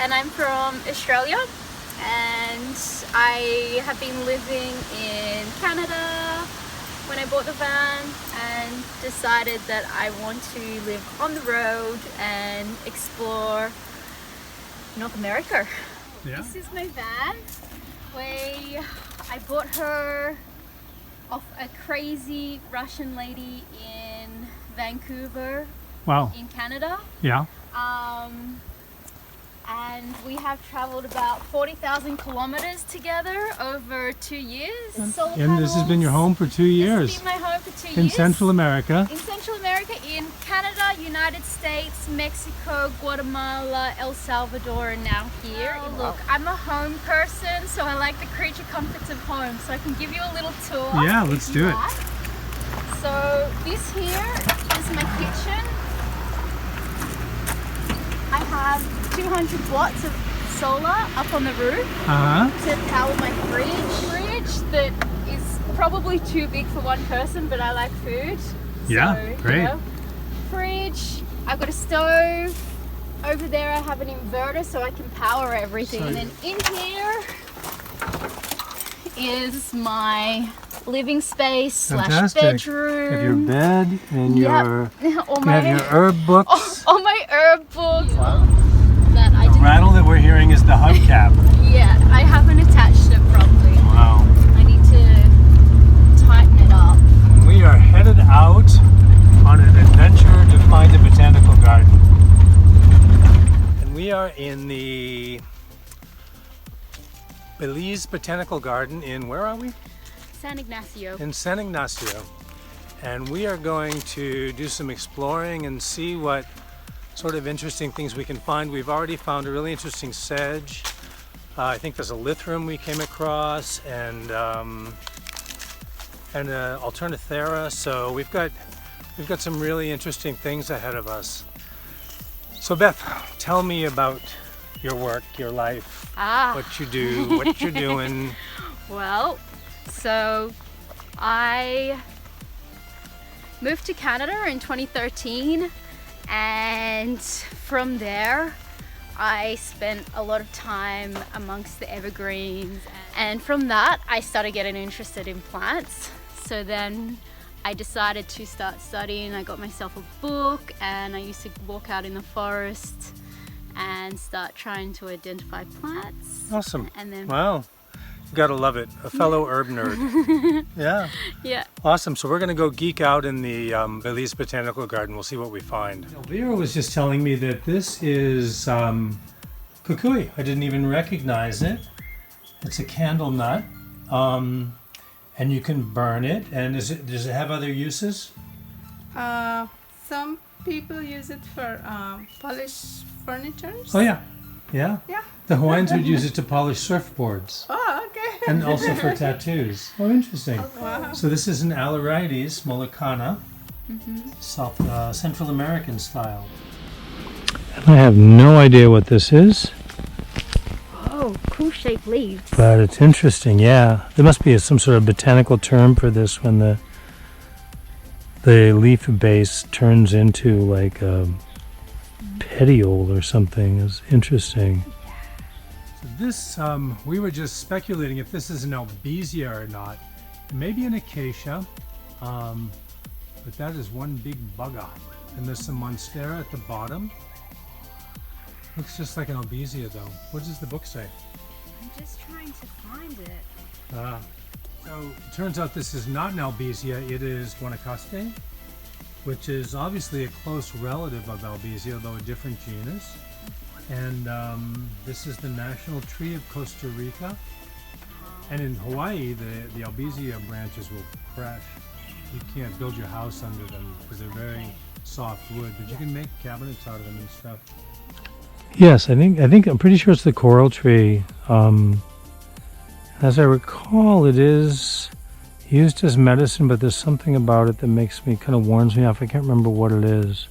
and I'm from Australia, and I have been living in Canada when I bought the van and decided that I want to live on the road and explore North America. Yeah. This is my van. I bought her off a crazy Russian lady in Vancouver, Wow. in Canada. Yeah. And we have traveled about 40,000 kilometers together over 2 years. Solar And this has been your home for 2 This years. has been my home for 2 years. In Central America. In Central America, in Canada, United States, Mexico, Guatemala, El Salvador, and now here. Oh, Look, I'm a home person, so I like the creature comforts of home. So I can give you a little tour. Yeah, if let's you do it. like. So this here is my kitchen. I have 200 watts of solar up on the roof to power my fridge that is probably too big for one person, but I like food. Yeah, So, great. You know, fridge, I've got a stove. Over there I have an inverter so I can power everything. So- And then in here is my living space Fantastic. / bedroom. You have your bed and your, all you have your herb books. all my herb books. Wow. That I The didn't, rattle that we're hearing is the hubcap. yeah, I haven't attached it properly. Wow. I need to tighten it up. We are headed out on an adventure to find a botanical garden. And we are in the Belize Botanical Garden in, where are we? San Ignacio. In San Ignacio. And we are going to do some exploring and see what sort of interesting things we can find. We've already found a really interesting sedge. I think there's a lithorum we came across, and Alternithera. So we've got some really interesting things ahead of us. So Beth, tell me about your work, your life, what you do, what you're doing. Well, so I moved to Canada in 2013, and from there I spent a lot of time amongst the evergreens, and from that I started getting interested in plants. So then I decided to start studying. I got myself a book, and I used to walk out in the forest and start trying to identify plants. Awesome. And then Wow. You gotta love it. A fellow herb nerd. Yeah. yeah. Awesome. So we're going to go geek out in the Belize Botanical Garden. We'll see what we find. Elvira was just telling me that this is kukui. I didn't even recognize it. It's a candle nut, and you can burn it. And does it have other uses? Some people use it for polish furniture. Oh yeah, yeah. Yeah. The Hawaiians would use it to polish surfboards, Oh, okay. and also for tattoos. Oh, interesting. Wow. So this is an Alarides mollicana, Central American style. I have no idea what this is, Oh, cool shaped leaves. but it's interesting. Yeah, there must be some sort of botanical term for this when the leaf base turns into like a petiole or something. It's interesting. So this, we were just speculating if this is an albizia or not. Maybe an acacia, but that is one big bugger. And there's some monstera at the bottom. Looks just like an albizia though. What does the book say? I'm just trying to find it. So it turns out this is not an albizia, it is Guanacaste, which is obviously a close relative of albizia, though a different genus. And this is the national tree of Costa Rica. And in Hawaii, the albizia branches will crash. You can't build your house under them because they're very soft wood, but you can make cabinets out of them and stuff. Yes, I'm pretty sure it's the coral tree. As I recall, it is used as medicine, but there's something about it that kind of warns me off. I can't remember what it is.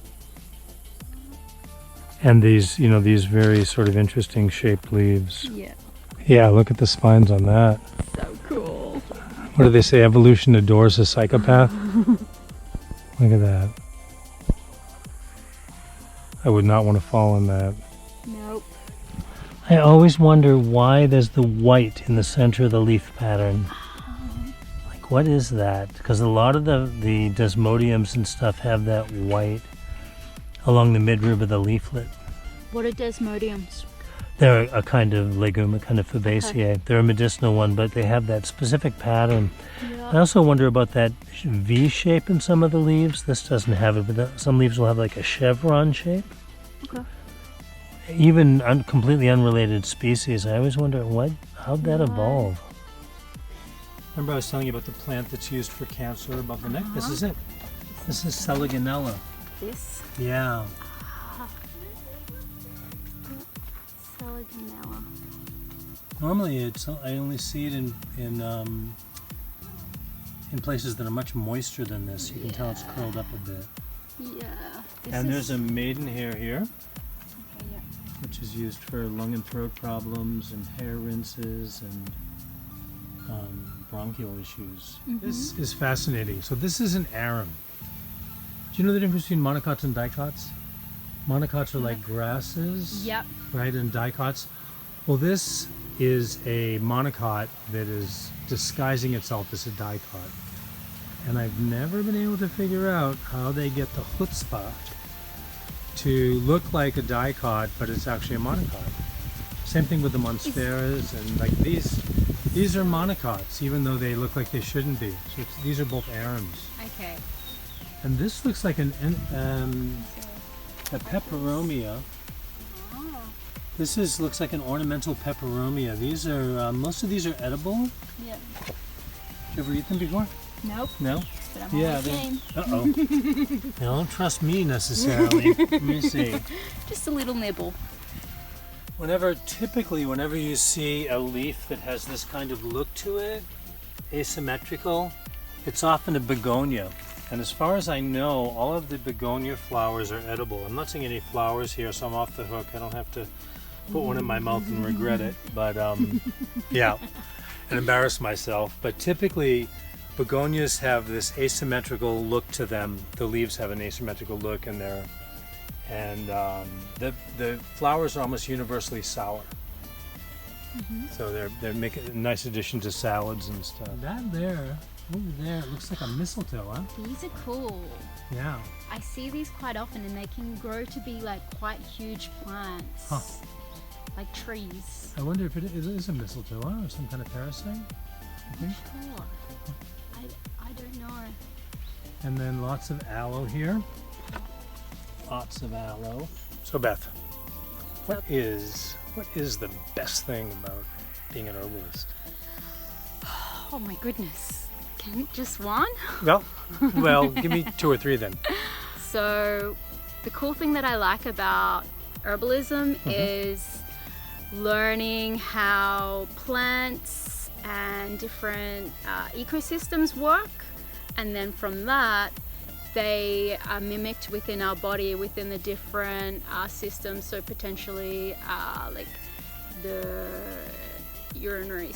And these very sort of interesting shaped leaves. Yeah. Yeah, look at the spines on that. So cool. What do they say? Evolution adores a psychopath? Look at that. I would not want to fall in that. Nope. I always wonder why there's the white in the center of the leaf pattern. Like, what is that? Because a lot of the desmodiums and stuff have that white along the midrib of the leaflet. What are desmodiums? They're a kind of legume, a kind of fabaceae. They're a medicinal one, but they have that specific pattern. Yeah. I also wonder about that V shape in some of the leaves. This doesn't have it, but some leaves will have like a chevron shape. Okay. Even completely unrelated species. I always wonder how'd that evolve? Remember I was telling you about the plant that's used for cancer above the neck? This is it. This is Selaginella. This? Yeah. Selaginella. Normally I only see it in places that are much moister than this. You can tell it's curled up a bit. Yeah. And there's a maidenhair here, Okay, yeah. which is used for lung and throat problems and hair rinses and bronchial issues. This is fascinating. So this is an arum. Do you know the difference between monocots and dicots? Monocots are like grasses, Yep. right, and dicots. Well, this is a monocot that is disguising itself as a dicot. And I've never been able to figure out how they get the chutzpah to look like a dicot, but it's actually a monocot. Same thing with the monsteras, and like these are monocots, even though they look like they shouldn't be. So these are both arums. Okay. And this looks like a peperomia. Oh. This looks like an ornamental peperomia. These are most of these are edible. Yeah. Did you ever eat them before? Nope. No. But I'm Yeah. always game. Uh-oh. You don't trust me necessarily. Let me see. Just a little nibble. Typically, whenever you see a leaf that has this kind of look to it, asymmetrical, it's often a begonia. And as far as I know, all of the begonia flowers are edible. I'm not seeing any flowers here, so I'm off the hook. I don't have to put one in my mouth and regret it. But yeah, and embarrass myself. But typically, begonias have this asymmetrical look to them. The leaves have an asymmetrical look, and the flowers are almost universally sour. So they're making a nice addition to salads and stuff. That there, over there, it looks like a mistletoe, huh? These are cool. Yeah. I see these quite often, and they can grow to be like quite huge plants. Huh. Like trees. I wonder if it is a mistletoe, huh? Or some kind of parasite. I think. Sure. I don't know. And then lots of aloe here. Lots of aloe. So Beth, what is the best thing about being an herbalist? Oh my goodness. Just one? Well, give me two or three then. So the cool thing that I like about herbalism is learning how plants and different ecosystems work, and then from that they are mimicked within our body, within the different systems. So potentially like the genitourinary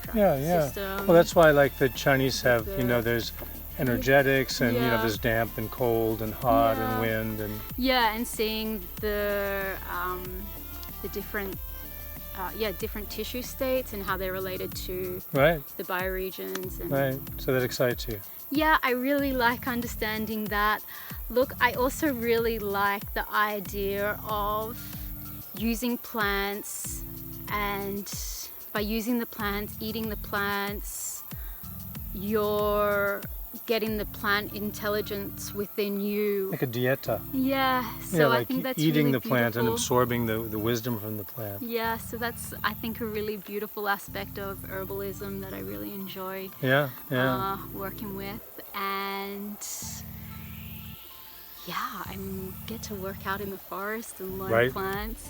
tract system. Well, that's why like the Chinese have, there's energetics and there's damp and cold and hot and wind and and seeing the different different tissue states and how they're related to the bioregions. And so that excites you. Yeah, I really like understanding that. Look, I also really like the idea of using plants, and by using the plants, eating the plants, you're getting the plant intelligence within you. Like a dieta. Yeah, so like I think that's eating really the plant and beautiful. absorbing the wisdom from the plant. Yeah, so that's, I think, a really beautiful aspect of herbalism that I really enjoy working with. And I get to work out in the forest and learn plants.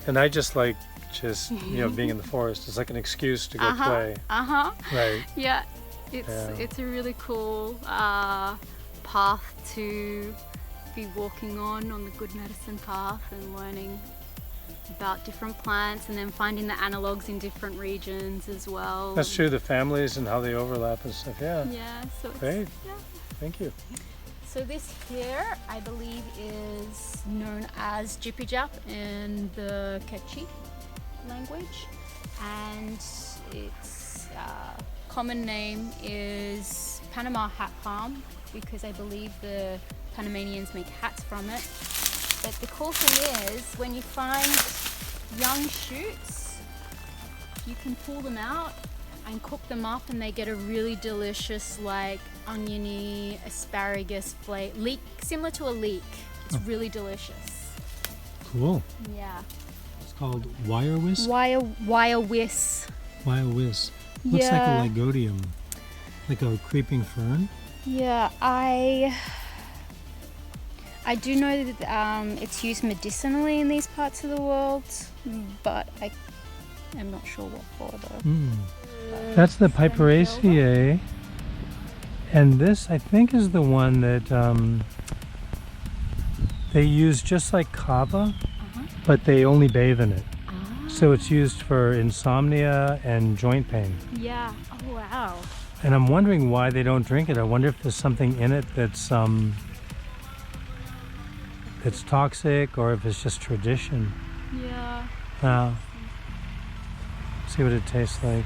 And I just like being in the forest. It's like an excuse to go play. Right. Yeah, it's a really cool path to be walking on the good medicine path, and learning about different plants, and then finding the analogues in different regions as well. That's true, the families and how they overlap and stuff. Yeah. Yeah. So great. Thank you. So this here, I believe, is known as Jipijap in the Quechua language, and its common name is Panama hat palm, because I believe the Panamanians make hats from it. But the cool thing is, when you find young shoots, you can pull them out and cook them up, and they get a really delicious, like oniony, asparagus flavor, leek, similar to a leek. It's really delicious. Cool. Yeah. It's called wire whisk? Wire whisk. Wire whisk. Looks Yeah. like a lygodium, like a creeping fern. Yeah, I do know that it's used medicinally in these parts of the world, but I am not sure what for though. That's the Piperaceae, and this I think is the one that they use just like kava, but they only bathe in it. So it's used for insomnia and joint pain. Yeah. Oh wow. And I'm wondering why they don't drink it. I wonder if there's something in it that's toxic, or if it's just tradition. Yeah. See what it tastes like.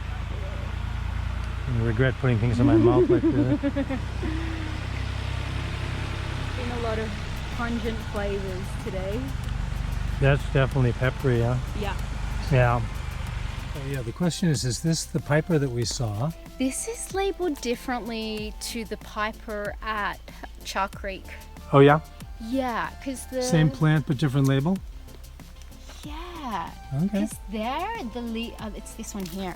I regret putting things in my mouth like that. Been a lot of pungent flavors today. That's definitely peppery, yeah? Yeah. Yeah. Oh, yeah, the question is this the piper that we saw? This is labeled differently to the piper at Char Creek. Oh, yeah? Yeah, because the Same plant but different label? Yeah. Okay. Because there, it's this one here.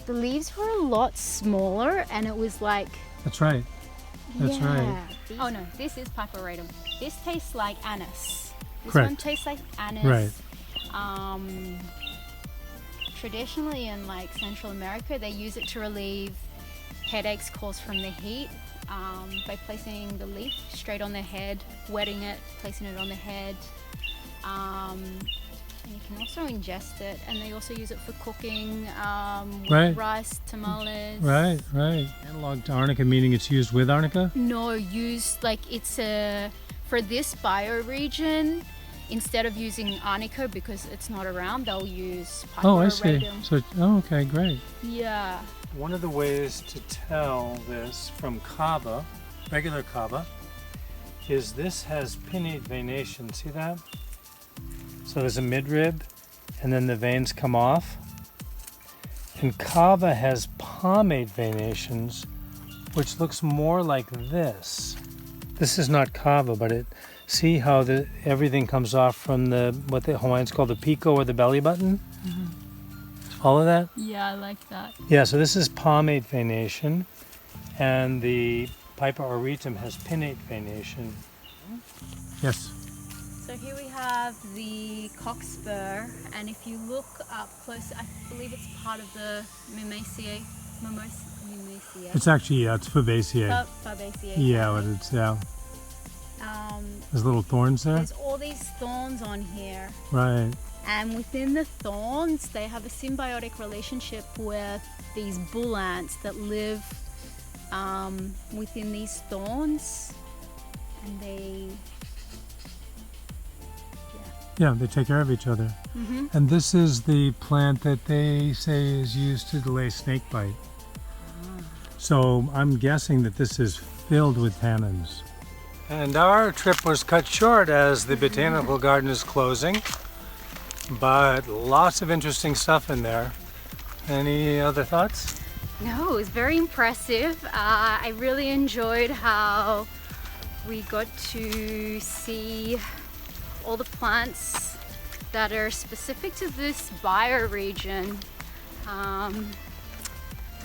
The leaves were a lot smaller, and it was like. That's right. That's right. Oh no, this is piperatum. This tastes like anise. This Correct. one tastes like anise. Right. Traditionally in like Central America, they use it to relieve headaches caused from the heat by placing the leaf straight on their head, wetting it, placing it on the head. And you can also ingest it, and they also use it for cooking with Right. rice, tamales. Right. Analog to arnica, meaning it's used with arnica? No, used like it's for this bioregion. Instead of using arnica, because it's not around, they'll use piperatum. Oh, I see. So, okay, great. Yeah. One of the ways to tell this from kava, regular kava, is this has pinnate venation. See that? So there's a midrib, and then the veins come off. And kava has palmate venations, which looks more like this. This is not kava, but see how everything comes off from what the Hawaiians call the pico, or the belly button? Follow that? Yeah, I like that. Yeah, so this is palmate venation, and the Piper auritum has pinnate venation. Yes. So here we have the cockspur, and if you look up close, I believe it's part of the Mimosaceae. It's actually, it's Fabaceae. Fabaceae. Yeah, but it's, there's little thorns there? There's all these thorns on here. Right. And within the thorns, they have a symbiotic relationship with these bull ants that live within these thorns. And they... Yeah, they take care of each other. And this is the plant that they say is used to delay snake bite. So I'm guessing that this is filled with tannins. And our trip was cut short as the botanical garden is closing, but lots of interesting stuff in there. Any other thoughts? No, it was very impressive. I really enjoyed how we got to see all the plants that are specific to this bioregion,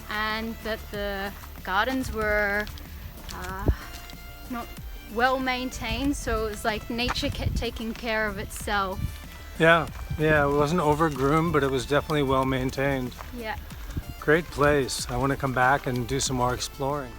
and that the gardens were not well maintained, so it was like nature kept taking care of itself. Yeah, it wasn't overgroomed, but it was definitely well maintained. Yeah. Great place. I want to come back and do some more exploring.